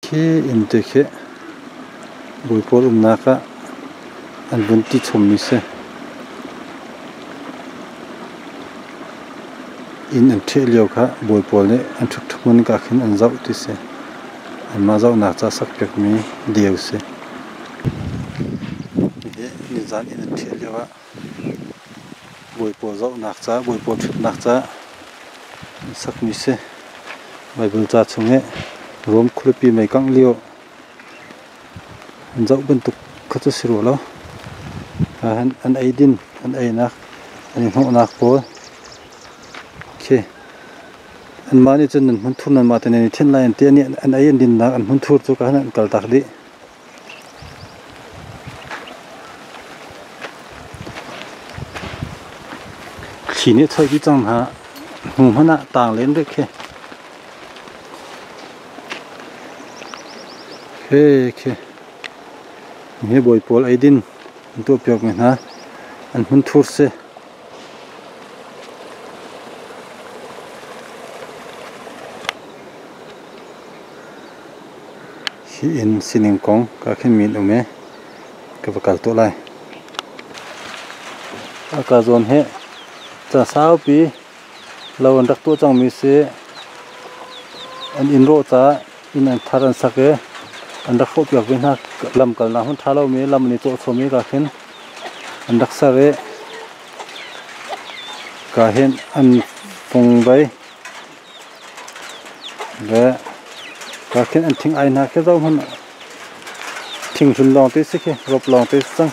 khi in từ khi buổi bố naka anh vẫn đi chôm mi se in anh chơi liều cả buổi bố này anh chụp chụp mình cả khi anh dạo thì se anh mà dạo nạc ra sắc bẹt mi liều se nhìn dàn in anh chơi liều cả buổi bố dạo nạc ra buổi bố chụp nạc ra sắc mi se bài bùn ra chung ấy rom khulupi mấy căng liều anh dạo bên tục khất cho siro lo anh ấy din anh ấy nạc anh không nạc bố ok anh mà đi chân anh muốn thun anh mà thế này thiên lai anh tiền anh ấy anh din nạc anh muốn thua cho cả anh cẩn tắc đi chỉ nên thôi cái trong hả hùng hả tàng lên được kì ok nghe bồi bồi ấy din tôi biểu mình ha anh muốn thua se khi in xin công các cái miếng ôm cái vật cát lại các zone he cha sao pi lâu anh đặt tôi trong mi se anh in ro cha in anh tharan sake anh đặt phốt việc bên ha làm cả là hôm tháo lâu mi làm này chỗ số mi cả khen anh đặt sa re cả hen anh phong bay và cả khen anh thinh ai na cái đâu hơn thinh chun long tới xí rộp long tới sang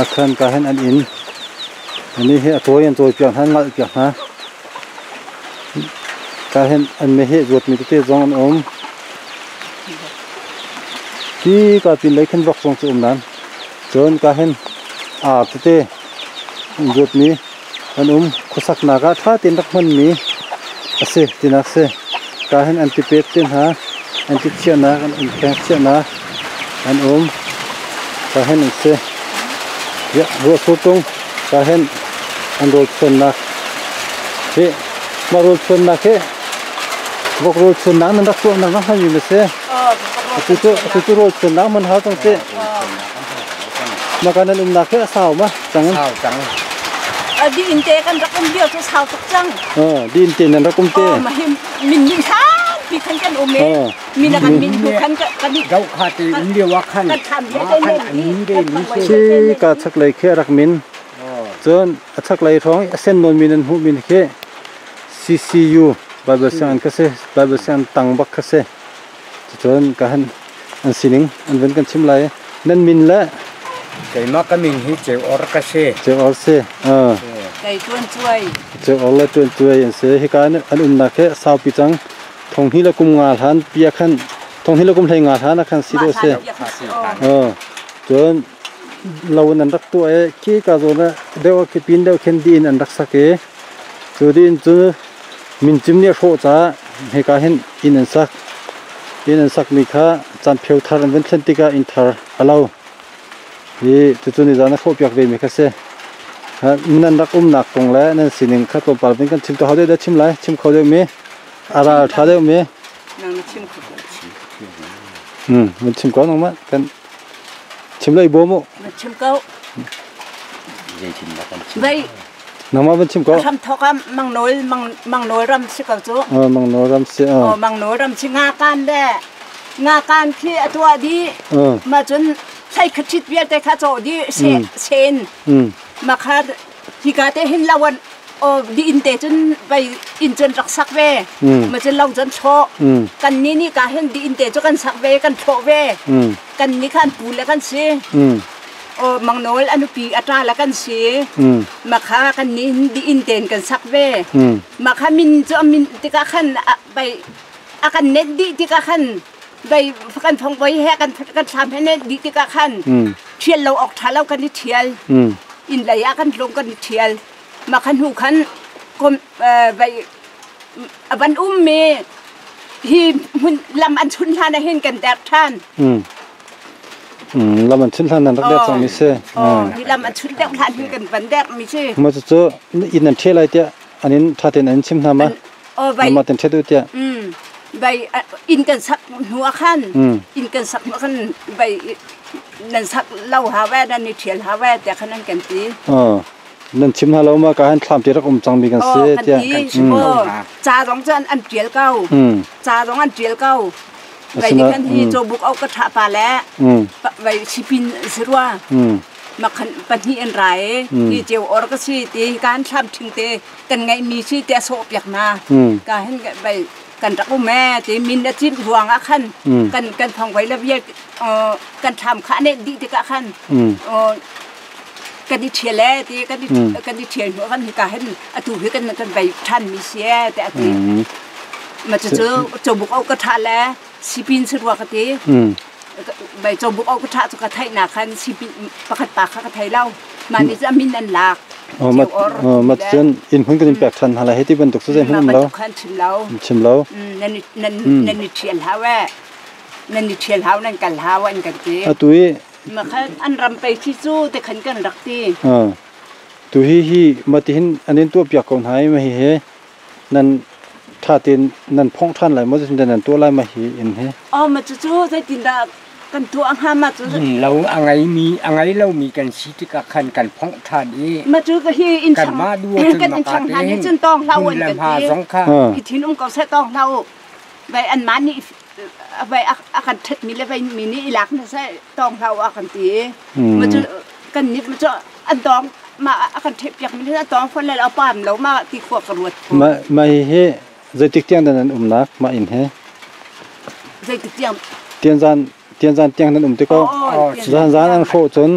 khen cả hen anh in anh đi hệ tối anh rồi chuyện hắn ngại chuyện ha cả hen anh mới hệ ruột mi tới giống anh ôm khi cả pin lấy khen vọc trong chỗ nan chọn cả hen tê ruột mi anh khosak naga tha tin đắc mình mi ase tin ase cả hen antipet tin ha antipet na anh khen na anh cả hen ase ya ruột số tung cả hen anh ruột xuân na thế mà ruột xuân na thế vọc ruột xuân na nó đắc tuông nó hay gì mà se tôi rồi xuân nắng mình háo trong tệ mà cái này là cái sao mà chẳng đi in tệ kan rakum dia tu sao tak chang đi in tệ nên rakum tệ mà mình sao bị khăn kan ôm mình là kan mình khăn kan đi gạo hạt thì in dia wakan khi cả chắc lấy kia rak min chọn chắc lấy thong sen non min hu min ke CCU Bible sang cái se Bible sang tăng bắc cái se chọn cả anh xin anh vẫn cần chim lại nên mình là cái mà cái mình hi chịu ở se cái chịu ở là chuối anh sẽ hi cái anh nạc cái sao bị trắng thong hi là cùng ngà than bia khăn thong hi là cùng thay ngà than là khăn xí đôi se chọn lâu anh đặt tuổi khi cả rồi là đeo cái pin đeo khen đi anh đặt sắc cái rồi đi chứ mình chim này khô cha hi cái in anh sắc in sắc mi kha chan pheu thar an ven thlentika in thar alo hi chu ni jana kho pyak ve mi kha se nan rak nak kong la nan sining kha to pal ven kan chim to hade da chim lai chim kho de mi ara tha de mi nang chim kho mình chim có nong ma kan chim lai bo mo chim câu vậy nong ma ven chim có tham thọ mang nối ram si câu chỗ mang nối ram si mang nối ram si nga can khi tua đi mà chun sai khất chít biết để khát chỗ đi sen mà khát thì cả thế hình lawan đi in tệ chun bay in chun rắc sắc về mà chun lâu chun cho cần ní cả hình đi in tệ cho cần sắc về cần cho về cần ní khăn bù là cần xí mang nối anh pi atra là cần xí mà khá cần ní đi in tệ cần sắc về mà khá mình cho mình thì cả khăn bay cần nét đi thì cả khăn bayกันphongไว้ให้กันทำให้เนี่ยดีที่กันเทียนเราออกท่าเรากันนิเทียนอินระยะกันลงกันนิเทียนมาขันหูขันก็ไปบันเมฮีมันลำอันชุนท่านเห็นกันแดดท่านลำอันชุนท่านนั่นรักแดดจังมิเซ่ฮีลำอันชุนแดดท่านเห็นกันบันแดดมิเซ่มาจะอินนันเทียอะไรเดียอันนี้ท่าเต็นอันชิมทำมามาเต็นเทียดูเดียใ ใบอินกันสักหัวขั้นอินกันสักหัวขั้นใบนั่นสักเล่าหาแวดนั่นนี่เถียนหาแวดแต่ขนาดกันตีนั่นชิมฮาเรามาการทำที่รักจังมีกันเสียเจ้าจ่าสองจานอันเจียลเก้าจ่าสองอันเจียลเก้าใบที่กันที่โจบุกเอากระถาปลาแล้วใบชิปินสิว่ามาขันปัญหาอันไรที่เจียวอร์ก็สิตีการทำถึงเตกันไงมีสิเตะโซบอยากมาการเห็นใบกันรักแม่ตีมินได้จิ้มห่วงอ่ะขันกันทองไว้แล้วเยกันทำข้าเนี่ยดีที่กะขันกันดิเชียแล้วตีกันดิเชียหัวกันที่การเห็นถูกที่กันใบท่านมีเสียแต่ตีมาจะเจอบุกเอากระทะแล้วสิปินสะดวกกันตีใบจบุกเอากระทะสุกไทยหนาคันสิปิประคัดปากข้ากระไทยเล่ามานี่จะมินนันหลักมาจนอินพุ่งกันแปลกทันอะไรให้ที่บรรทุกเส้นหุ่นเราชิมเรานั่นเทียนหาแว่นั่นเทียนหานั่นกันหาวันกันตีตุยมาคันอันรำไปที่สู้แต่ขันกันรักตีตุยฮีมาที่หินอันนี้ตัวเปียกของหายมาเฮนั่นถ้าตีนนั่นพงท่านไหลมันจะเป็นนั่นตัวไรมาเฮอินเฮมาจะสู้ได้ตีนดากันตัวอังหามาจูเราอะไรเรามีกันสิที่กะคันกันพงทานนี้มาจูก็ฮีอินกันมาดูกันอินช่างทานนี้จนต้องเล่าวันกันทีอีทีนุ่งก็ใช้ต้องเล่าใบอันมานี่ใบอาการทัดมีเลยใบมีนี่หลักนี่ใช่ต้องเล่าอาการตีมาจูกันนิดมาจูอันต้องมาอาการเทปอยากมีเรื่องต้องคนเลยเอาปั้มแล้วมาตีขวบกระวดมาเฮจะติ๊กเตียงนั่นนักมาอินเฮจะติ๊กเตียงเตียงจานเตียงนั่นติ๊กก็จานอันโฟจน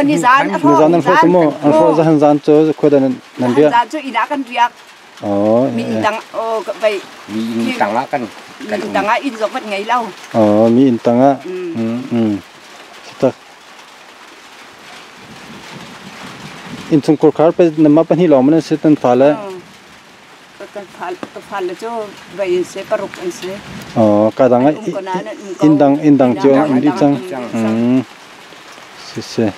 นี่จานอันโฟสมออันโฟจานเจอคนนั้นเดียจานจูอีนักกันเรียกมีตังไปมีตังละกันตังละอินสองวันไงเล่ามีอินตังละตักอินสงครามไปนำมาเป็นที่หลอมมันเสร็จตั้งฟ้าแล้วกันฟ้าแล้วจ้ใบเสปรุกอันเสกระดังอินดังเจ้าอินดิจังเสีย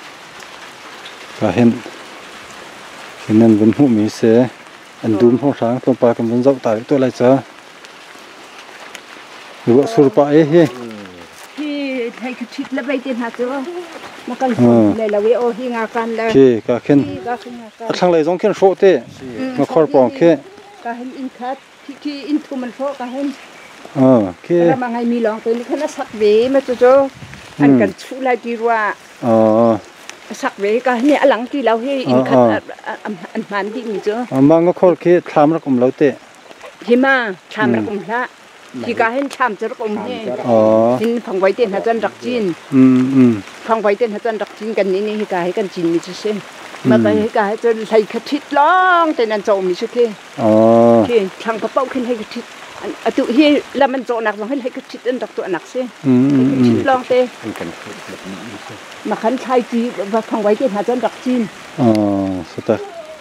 ก็เห็นนั่นบนหูมีเสอันดูมห้องช้างตรงปลากันบนเจ้าตายตัวอะไรจ้าหรือว่าสุรปะที่ไทยคิดแล้วไปเต็มหาจ้ามากันเลยละเวโอที่งากันเลยก็เห็นทางไหนต้องเห็นโฟเต้มาคอร์ปองแค่ก็เห็นอินคัดที่อินทูมันโฟก็เห็นแค่แล้วมาไงมีหลองตัวนี้ขนาดสักเวมาจ้าอันกันชุลาจีว่าสักเวก็เนี่ยหลังที่เราให้อินคัดอันมันที่มีจ้ามังก็คอร์แค่ทำรักเราเต้ที่มาทำรักละที่ก็เห็นทำจะรักเนี่ยเห็นพังไว้เต้นหัจันรักจีนพังไว้เต้นหัจันรักจีนกันนี่ที่ก็ให้กันจีนมีเส้นมาก็ให้ก็ให้จนใส่กระทิดล้องแต่นั่นโจมีสักทีที่ทางกระเป๋าขึ้นให้กระทิดอันตุที่แล้วมันโจหนักมันให้กระทิดอันดับตัวหนักเส้นกระทิดล้องเต้มาขันชายจีว่าพังไว้เต้นหัจันรักจีนสุดท้าย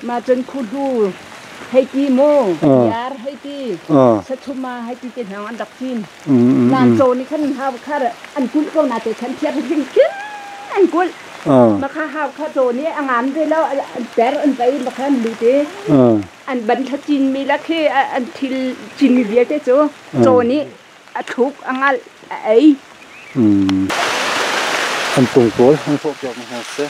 มาจนคุณดูให้กีโมยาให้กีสัตว์มาให้กีเป็นทางอันดับจีนนานโจนี่ขั้นหาค่าอันกุลก็น่าจะชั้นเทียบจริงๆอันกุลมาค่าหาค่าโจนี่งานได้แล้วอันแต่อันไปมาค่าดูดิอันบรรทัดจีนมีแล้วแค่อันที่จีนมีเยอะแต่โจนี่ทุกงานไออันตรงโกลอันพวกเจ้ามันเสีย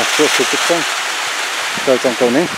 Ach so, super. Da ist ein Koning.